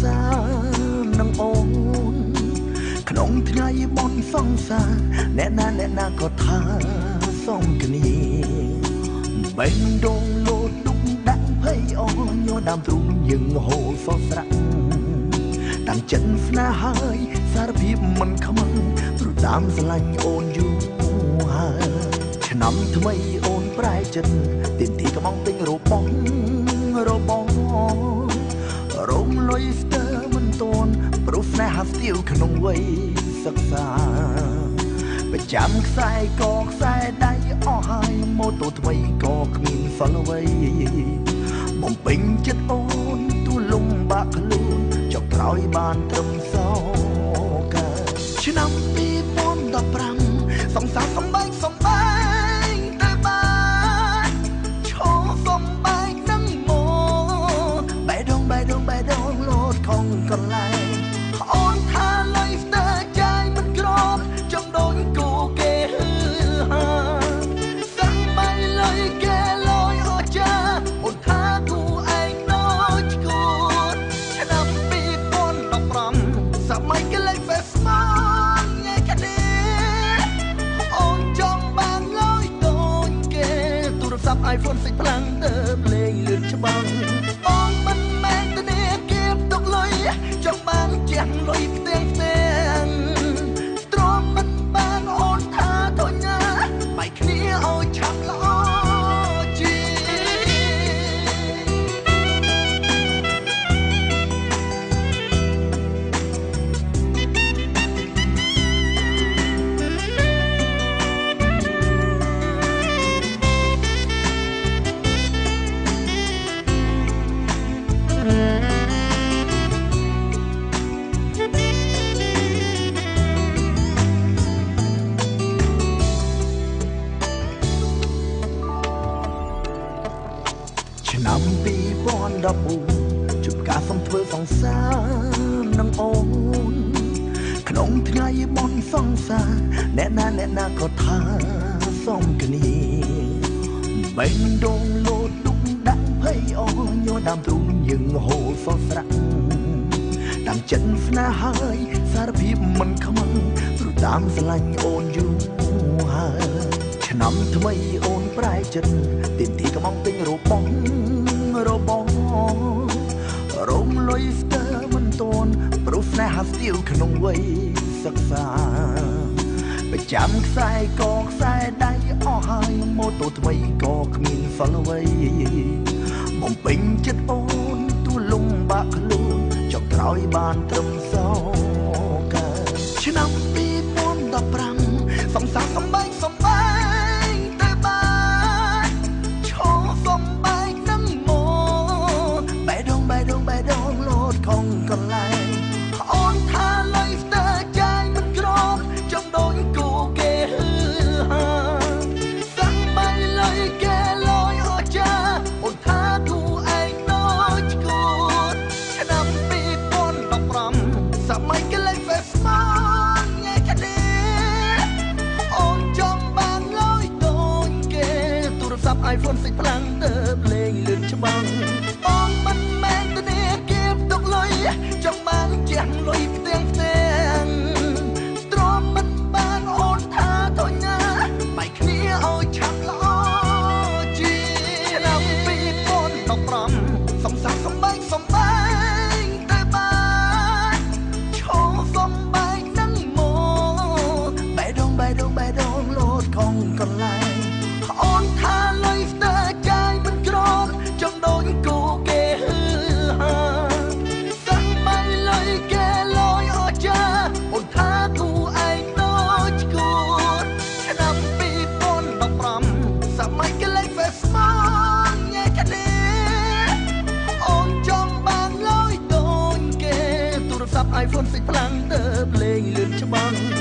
សារនឹងអូនក្នុងថ្ងៃបន់សង្សារអ្នកណាក៏ថាសំគ្នាបេះដូងលោតទុកដាក់ភ័យអញញដើមទ្រូងយើងហូរសស្រាក់តាំងចិត្តស្នេហ៍ហើយសារភាពមិនខ្មាំងព្រោះតាមស្រឡាញ់អូនយូរហើយឆ្នាំថ្មីអូនប្រែចិត្តទៀនទីកំងទិញរបស់រោមលុយស្ទើមិនតន់ព្រោះស្នេហាស្ទាវក្នុងវ័យសិក្សាប្រចាំខ្សែកខ្សែដៃអស់ហើយម៉ូតូថ្មីក៏គ្មានសល់អ្វីបំពេញចិត្តអូនទូលំបាក់ខ្លួនចុកក្រោយបានត្រឹមសោកាឆ្នាំ2015សង្សារសំបែងតែបានឈោសំបែងនឹងមកបេះដូងលោតខំកន្លែងអូនថាលុយស្ទើចាយមិនក្រមចង់ដូចគូគេហឺហាសាំងបីលុយគេលុយអូចាអូនថាគូឯងដូចគូឆ្នាំ2015សម័យគេលេង Facebook ញ៉ៃកាទេអូនចង់បានលុយដូចគេទូរស័ព្ទ iPhone 6 ខ្លាំងទៅលេងលឿនច្បាស់អូនមិនមែនទេចង់បានជាងលុយផ្ទាំងទ្រាំមិនបានអូនថាធញ្ញាបែកគ្នាឲ្យឆាប់ល្អជាឆ្នាំ2014ជួបការសំធ្វើសង្សារនឹងអូនក្នុងថ្ងៃបន់សង្សារអ្នកណាក៏ថាសំគ្នាបេះដូងលោតទុកដាក់ភ័យអញញដើមទ្រូងយើងហូរសស្រាក់តាំងចិត្តស្នេហ៍ហើយសារភាពមិនខ្មាំងព្រោះតាមស្រឡាញ់អូនយូរហើយឆ្នាំថ្មីអូនប្រែចិត្តទៀនទីកំងទិញរបស់រោមលុយស្ទើមិនតន់ព្រោះស្នេហាស្ទាវក្នុងវ័យសិក្សាប្រចាំខ្សែកខ្សែដៃអស់ហើយម៉ូតូថ្មីក៏គ្មានសល់អ្វីបំពេញចិត្តអូនទូលំបាក់ខ្លួនចុកក្រោយបានត្រឹមសោកាឆ្នាំ2015សង្សារសំបែងតែបានឈោសំបែងនឹងមកបេះដូងលោតខំកន្លែងអូនថាលុយស្ទើចាយមិនក្រមចង់ដូចគូគេហឺហាសាំងបីលុយគេលុយអូចាអូនថាគូឯងដូចគូឆ្នាំ2015សម័យគេលេង Facebook ញ៉ៃកាទេអូនចង់បានលុយដូចគេទូរស័ព្ទ iPhone 6 ខ្លាំងទៅលេងលឿនច្បាស់អូនមិនមែនទេចង់បានជាងលុយផ្ទាំងទ្រាំមិនបានអូនថាធញ្ញាបែកគ្នាឲ្យឆាប់ល្អជាឆ្នាំ2015សង្សារសំបែងតែបានឈោសំបែងនឹងមកបេះដូងលោតខំកន្លែងអូនថាលុយស្ទើចាយមិនក្រមចង់ដូចគូគេហឺហាគេលុយអូចាអូនថាគូឯងដូចគូឆ្នាំ2015សម័យគេលេង Facebook ញ៉ៃកាទេអូនចង់បានលុយដូចគេទូរស័ព្ទ iPhone 6 ខ្លាំងទៅលេងលឿនច្បាស់